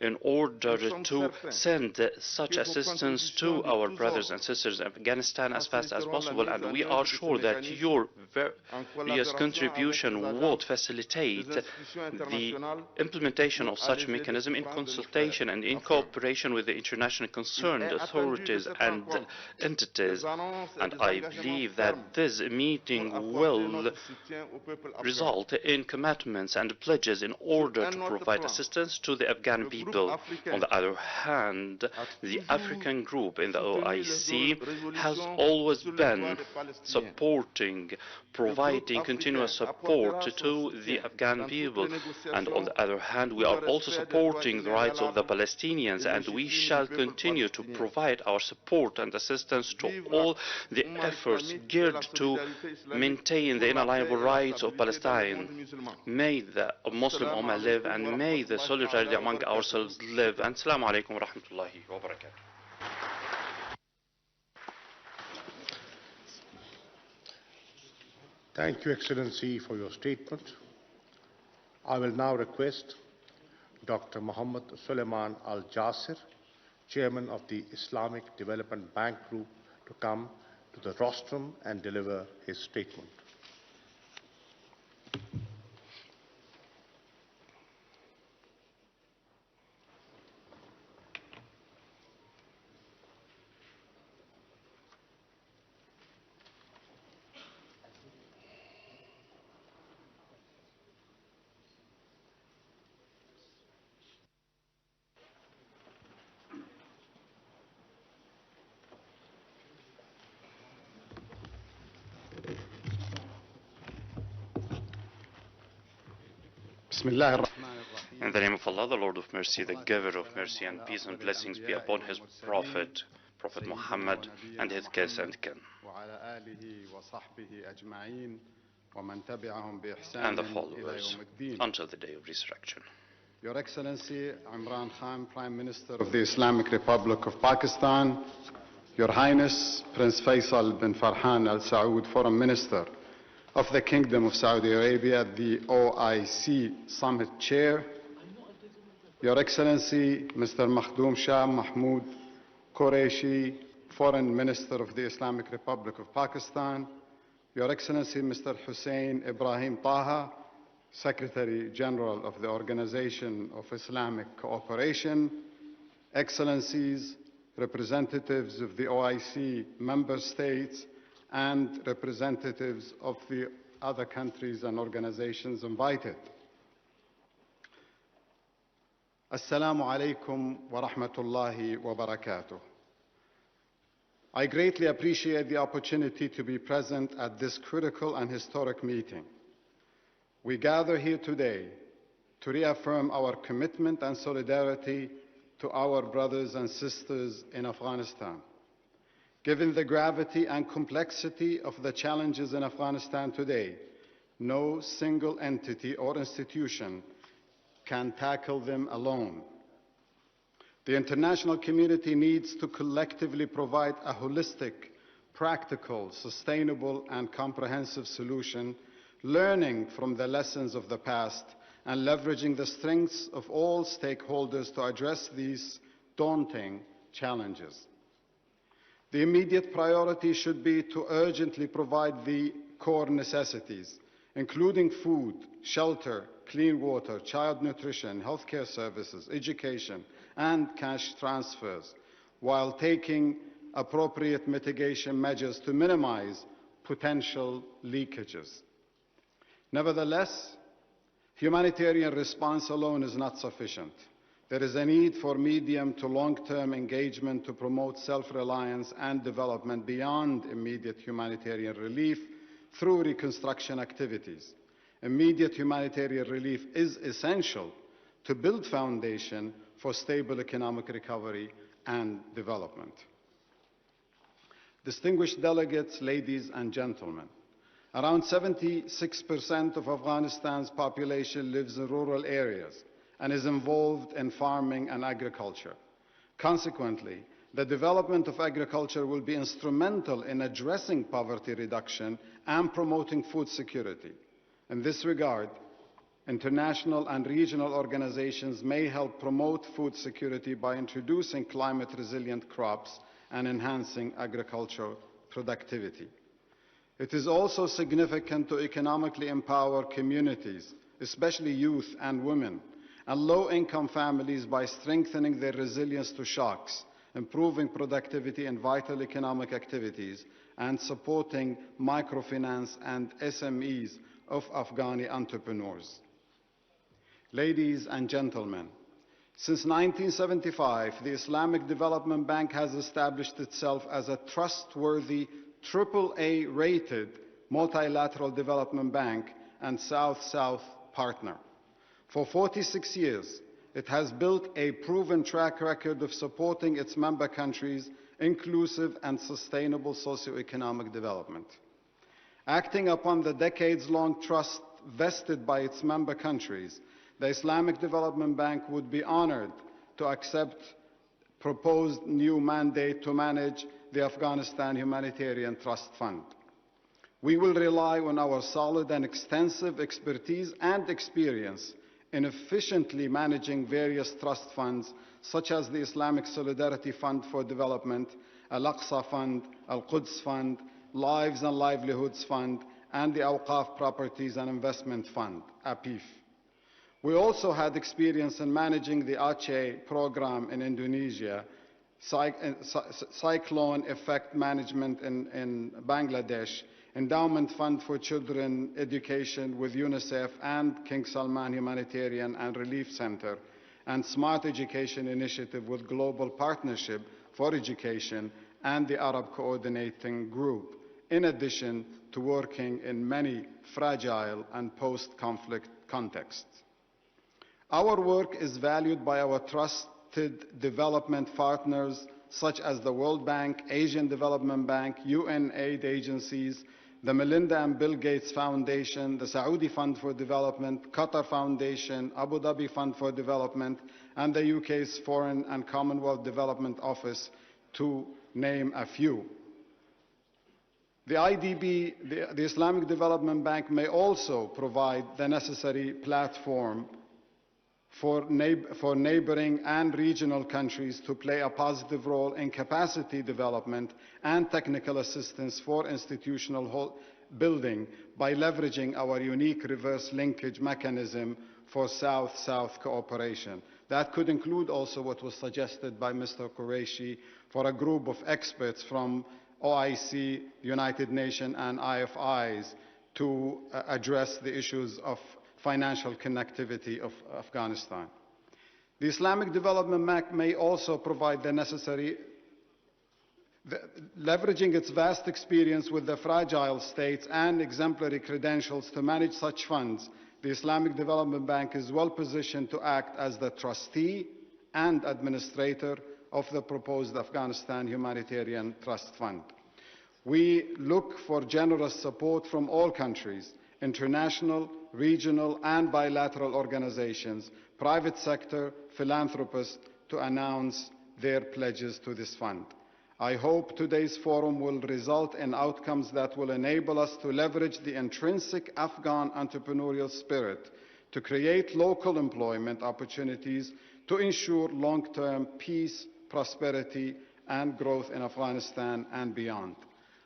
in order to send such assistance to our brothers and sisters in Afghanistan as fast as possible, and we are sure that your various contribution would facilitate the implementation of such mechanism in consultation and in cooperation with the international concerned authorities and entities. And I believe that this meeting will result in commitments and pledges in order to provide assistance to the Afghan people. On the other hand, the African group in the OIC has always been supporting, providing continuous support to the Afghan people. And on the other hand, we are also supporting the rights of the Palestinians, and we shall continue to provide our support and assistance to all the efforts geared to maintain the inalienable rights of Palestine. May the Muslim Ummah live, and may the solidarity among ourselves live. And Assalamu alaikum wa rahmatullahi wa barakatuh. Thank you, Excellency, for your statement. I will now request Dr. Muhammad Suleiman Al-Jasir, Chairman of the Islamic Development Bank Group, to come to the rostrum and deliver his statement. In the name of Allah, the Lord of mercy, the giver of mercy, and peace and blessings be upon his Prophet Muhammad, and his kids and kin, and the followers until the day of resurrection. Your Excellency Imran Khan, Prime Minister of the Islamic Republic of Pakistan, Your Highness Prince Faisal bin Farhan Al Saud, Foreign Minister of the Kingdom of Saudi Arabia, the OIC Summit Chair, Your Excellency Mr. Makhdoom Shah Mahmood Qureshi, Foreign Minister of the Islamic Republic of Pakistan, Your Excellency Mr. Hussein Ibrahim Taha, Secretary General of the Organization of Islamic Cooperation, Excellencies, representatives of the OIC member states, and representatives of the other countries and organizations invited. Assalamu alaikum wa rahmatullahi wa barakatuh. I greatly appreciate the opportunity to be present at this critical and historic meeting. We gather here today to reaffirm our commitment and solidarity to our brothers and sisters in Afghanistan. Given the gravity and complexity of the challenges in Afghanistan today, no single entity or institution can tackle them alone. The international community needs to collectively provide a holistic, practical, sustainable, and comprehensive solution, learning from the lessons of the past and leveraging the strengths of all stakeholders to address these daunting challenges. The immediate priority should be to urgently provide the core necessities, including food, shelter, clean water, child nutrition, healthcare services, education, and cash transfers, while taking appropriate mitigation measures to minimize potential leakages. Nevertheless, humanitarian response alone is not sufficient. There is a need for medium to long-term engagement to promote self-reliance and development beyond immediate humanitarian relief through reconstruction activities. Immediate humanitarian relief is essential to build foundation for stable economic recovery and development. Distinguished delegates, ladies and gentlemen, around 76% of Afghanistan's population lives in rural areas and is involved in farming and agriculture. Consequently, the development of agriculture will be instrumental in addressing poverty reduction and promoting food security. In this regard, international and regional organizations may help promote food security by introducing climate-resilient crops and enhancing agricultural productivity. It is also significant to economically empower communities, especially youth and women, and low-income families by strengthening their resilience to shocks, improving productivity in vital economic activities, and supporting microfinance and SMEs of Afghani entrepreneurs. Ladies and gentlemen, since 1975, the Islamic Development Bank has established itself as a trustworthy AAA-rated multilateral development bank and South-South partner. For 46 years, it has built a proven track record of supporting its member countries' inclusive and sustainable socio-economic development. Acting upon the decades-long trust vested by its member countries, the Islamic Development Bank would be honored to accept proposed new mandate to manage the Afghanistan Humanitarian Trust Fund. We will rely on our solid and extensive expertise and experience in efficiently managing various trust funds, such as the Islamic Solidarity Fund for Development, Al-Aqsa Fund, Al-Quds Fund, Lives and Livelihoods Fund, and the Awqaf Properties and Investment Fund, APIF. We also had experience in managing the Aceh program in Indonesia, cyclone effect management in Bangladesh, Endowment Fund for Children Education with UNICEF and King Salman Humanitarian and Relief Center, and Smart Education Initiative with Global Partnership for Education and the Arab Coordinating Group, in addition to working in many fragile and post-conflict contexts. Our work is valued by our trusted development partners such as the World Bank, Asian Development Bank, UN aid agencies, the Melinda and Bill Gates Foundation, the Saudi Fund for Development, Qatar Foundation, Abu Dhabi Fund for Development, and the UK's Foreign and Commonwealth Development Office, to name a few. The IDB, the Islamic Development Bank, may also provide the necessary platform for neighboring and regional countries to play a positive role in capacity development and technical assistance for institutional building by leveraging our unique reverse linkage mechanism for South-South cooperation. That could include also what was suggested by Mr. Qureshi for a group of experts from OIC, United Nations, and IFIs to address the issues of financial connectivity of Afghanistan. The Islamic Development Bank may also provide the necessary, leveraging its vast experience with the fragile states and exemplary credentials to manage such funds. The Islamic Development Bank is well positioned to act as the trustee and administrator of the proposed Afghanistan Humanitarian Trust Fund. We look for generous support from all countries, international, regional and bilateral organizations, private sector, philanthropists, to announce their pledges to this fund. I hope today's forum will result in outcomes that will enable us to leverage the intrinsic Afghan entrepreneurial spirit to create local employment opportunities to ensure long-term peace, prosperity and growth in Afghanistan and beyond.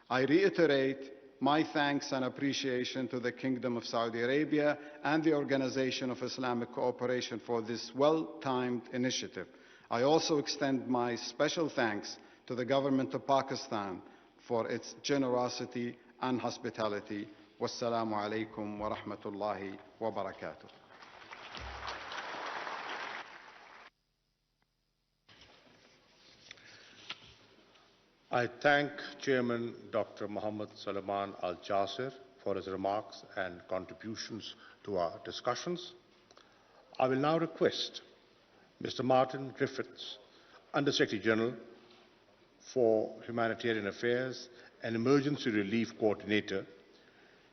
I reiterate my thanks and appreciation to the Kingdom of Saudi Arabia and the Organization of Islamic Cooperation for this well-timed initiative. I also extend my special thanks to the Government of Pakistan for its generosity and hospitality. Wassalamu alaikum wa rahmatullahi wa barakatuh. I thank Chairman Dr. Mohammed Suleiman Al-Jasir for his remarks and contributions to our discussions. I will now request Mr. Martin Griffiths, Under-Secretary General for Humanitarian Affairs and Emergency Relief Coordinator,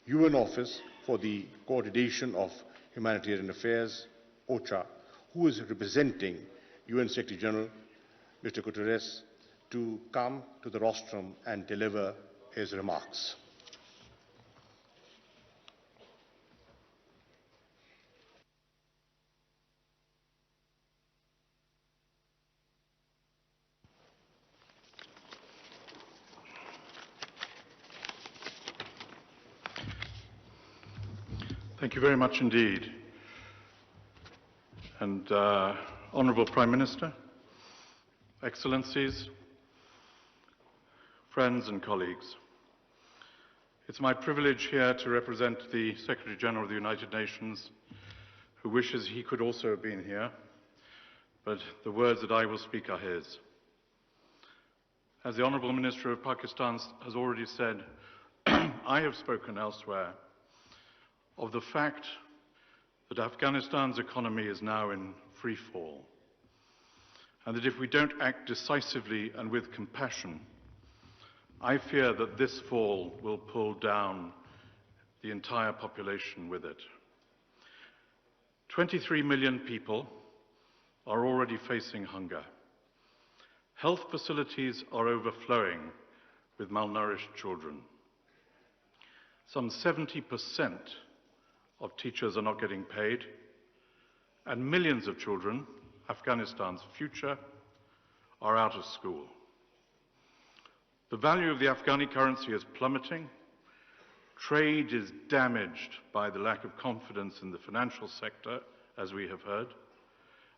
UN Office for the Coordination of Humanitarian Affairs, OCHA, who is representing UN Secretary General, Mr. Guterres, to come to the rostrum and deliver his remarks. Thank you very much indeed. And Honourable Prime Minister, Excellencies, friends and colleagues, it's my privilege here to represent the Secretary General of the United Nations, who wishes he could also have been here, but the words that I will speak are his. As the Honourable Minister of Pakistan has already said, I have spoken elsewhere of the fact that Afghanistan's economy is now in free fall, and that if we don't act decisively and with compassion, I fear that this fall will pull down the entire population with it. 23 million people are already facing hunger. Health facilities are overflowing with malnourished children. Some 70% of teachers are not getting paid, and millions of children, Afghanistan's future, are out of school. The value of the Afghani currency is plummeting. Trade is damaged by the lack of confidence in the financial sector, as we have heard,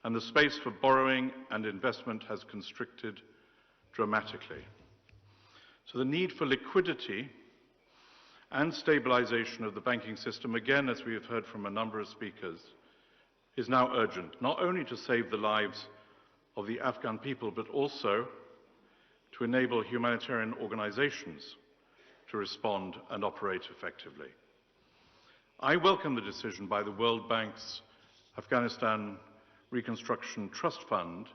and the space for borrowing and investment has constricted dramatically. So the need for liquidity and stabilization of the banking system, again, as we have heard from a number of speakers, is now urgent, not only to save the lives of the Afghan people, but also to enable humanitarian organizations to respond and operate effectively. I welcome the decision by the World Bank's Afghanistan Reconstruction Trust Fund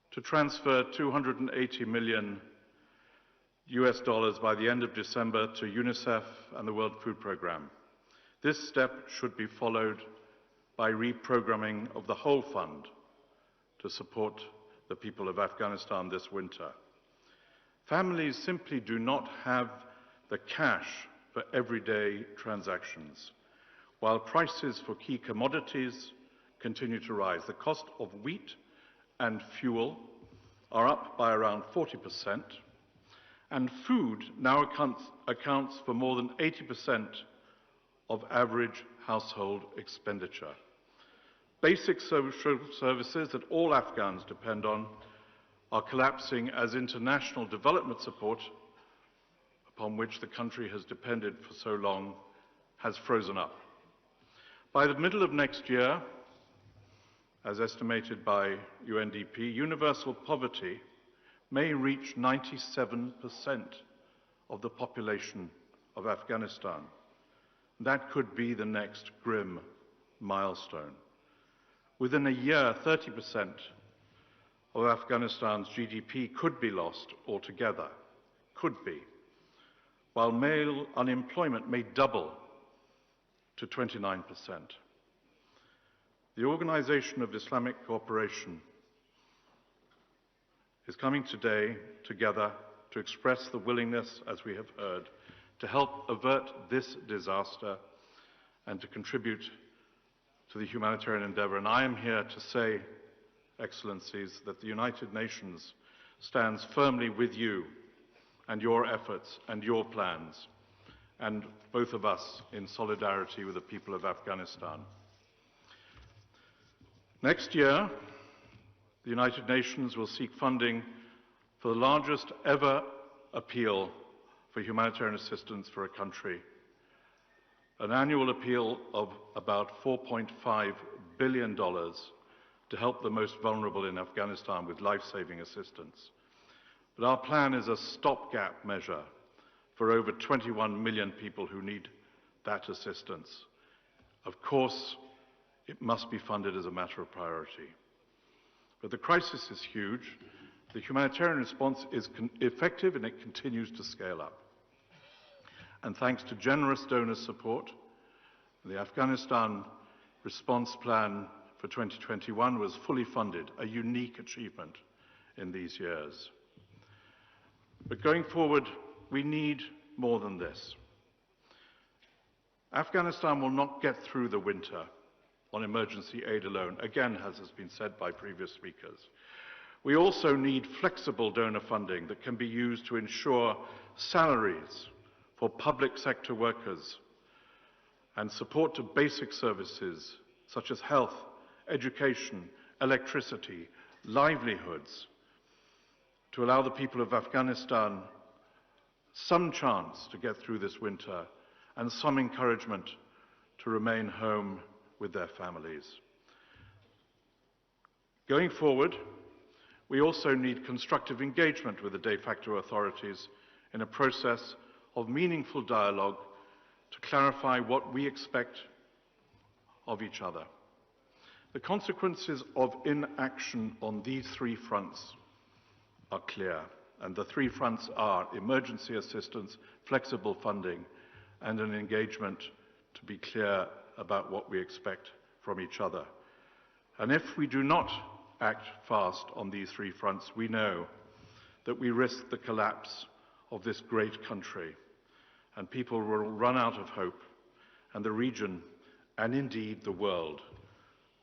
to transfer $280 million by the end of December to UNICEF and the World Food Programme. This step should be followed by reprogramming of the whole fund to support the people of Afghanistan this winter. Families simply do not have the cash for everyday transactions, while prices for key commodities continue to rise. The cost of wheat and fuel are up by around 40%, and food now accounts for more than 80% of average household expenditure. Basic social services that all Afghans depend on are collapsing as international development support, upon which the country has depended for so long, has frozen up. By the middle of next year, as estimated by UNDP, universal poverty may reach 97% of the population of Afghanistan. That could be the next grim milestone. Within a year, 30% of Afghanistan's GDP could be lost altogether, could be, while male unemployment may double to 29%. The Organization of Islamic Cooperation is coming today together to express the willingness, as we have heard, to help avert this disaster and to contribute to the humanitarian endeavor. And I am here to say, Excellencies, that the United Nations stands firmly with you and your efforts and your plans, and both of us in solidarity with the people of Afghanistan. Next year, the United Nations will seek funding for the largest ever appeal for humanitarian assistance for a country, an annual appeal of about $4.5 billion to help the most vulnerable in Afghanistan with life-saving assistance. But our plan is a stopgap measure for over 21 million people who need that assistance. Of course, it must be funded as a matter of priority. But the crisis is huge. The humanitarian response is effective and it continues to scale up. And thanks to generous donor support, the Afghanistan response plan for 2021 was fully funded, a unique achievement in these years. But going forward, we need more than this. Afghanistan will not get through the winter on emergency aid alone, again, as has been said by previous speakers. We also need flexible donor funding that can be used to ensure salaries for public sector workers and support to basic services such as health, education, electricity, livelihoods, to allow the people of Afghanistan some chance to get through this winter and some encouragement to remain home with their families. Going forward, we also need constructive engagement with the de facto authorities in a process of meaningful dialogue to clarify what we expect of each other. The consequences of inaction on these three fronts are clear, and the three fronts are emergency assistance, flexible funding, and an engagement to be clear about what we expect from each other. And if we do not act fast on these three fronts, we know that we risk the collapse of this great country, and people will run out of hope, and the region, and indeed the world,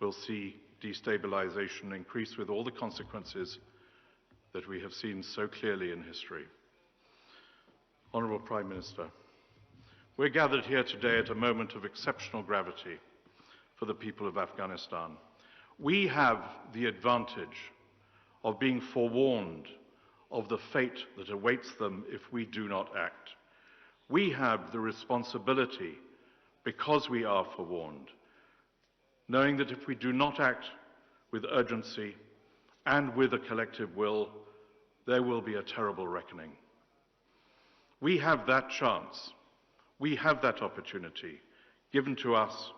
will see destabilization increase with all the consequences that we have seen so clearly in history. Honourable Prime Minister, we're gathered here today at a moment of exceptional gravity for the people of Afghanistan. We have the advantage of being forewarned of the fate that awaits them if we do not act. We have the responsibility, because we are forewarned, knowing that if we do not act with urgency and with a collective will, there will be a terrible reckoning. We have that chance, we have that opportunity given to us